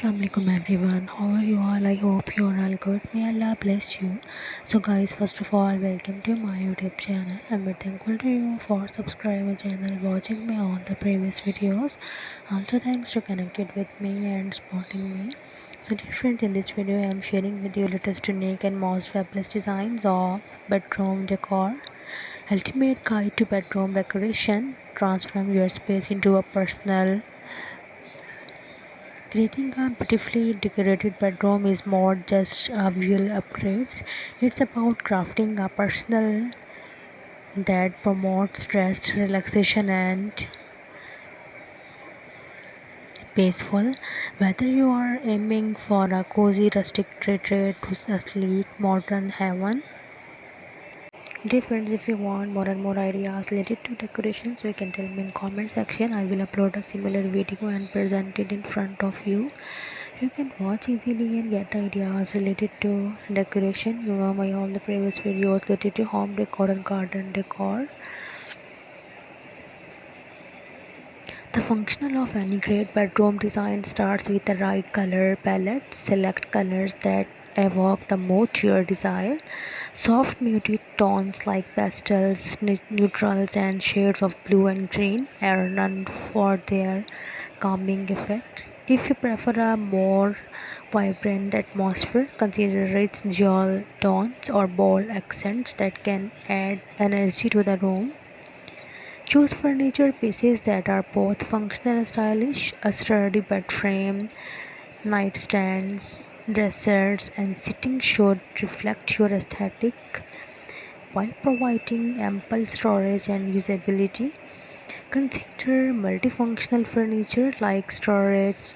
Assalamualaikum everyone. How are you all? I hope you are all good. May Allah bless you. So guys, first of all, welcome to my YouTube channel. I'm very thankful to you for subscribing my channel, watching me on the previous videos. Also thanks to connected with me and supporting me. So dear friends, in this video I am sharing with you latest unique and most fabulous designs of bedroom decor. Ultimate guide to bedroom decoration. Transform your space into a personal. Creating a beautifully decorated bedroom is more just a visual upgrades. It's about crafting a personal that promotes rest, relaxation, and peaceful. Whether you are aiming for a cozy rustic retreat to a sleek modern heaven. Dear friends, if you want more and more ideas related to decorations, you can tell me in comment section. I will upload a similar video and present it in front of you. You can watch easily and get ideas related to decoration. You know my all the previous videos related to home decor and garden decor. The function of any great bedroom design starts with the right color palette. Select colors that evoke the mood you desire. Soft muted tones like pastels, neutrals, and shades of blue and green are known for their calming effects. If you prefer a more vibrant atmosphere, consider rich jewel tones or bold accents that can add energy to the room. Choose furniture pieces that are both functional and stylish. A sturdy bed frame, nightstands, dressers, and sitting should reflect your aesthetic while providing ample storage and usability. Consider multifunctional furniture like storage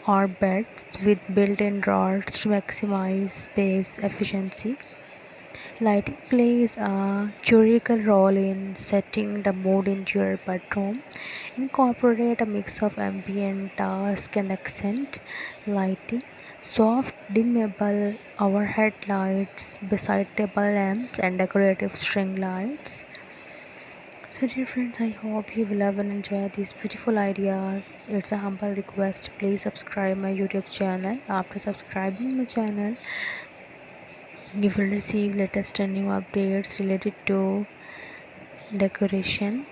or beds with built-in drawers to maximize space efficiency. Lighting plays a critical role in setting the mood into your bedroom. Incorporate a mix of ambient, dusk, and accent lighting. Soft, dimmable overhead lights beside table lamps and decorative string lights. So, dear friends, I hope you will love and enjoy these beautiful ideas. It's a humble request. Please subscribe my YouTube channel. After subscribing my channel, you will receive latest and new updates related to decoration.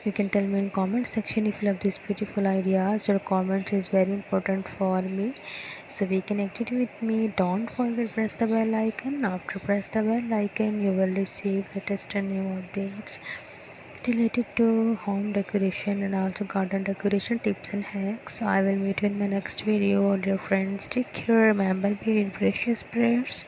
You can tell me in comment section if you love these beautiful ideas. Your comment is very important for me, so be connected with me. Don't forget press the bell icon. After press the bell icon, you will receive latest and new updates related to home decoration and also garden decoration tips and hacks. So I will meet you in my next video. Dear friends, take care. Remember, be with precious prayers.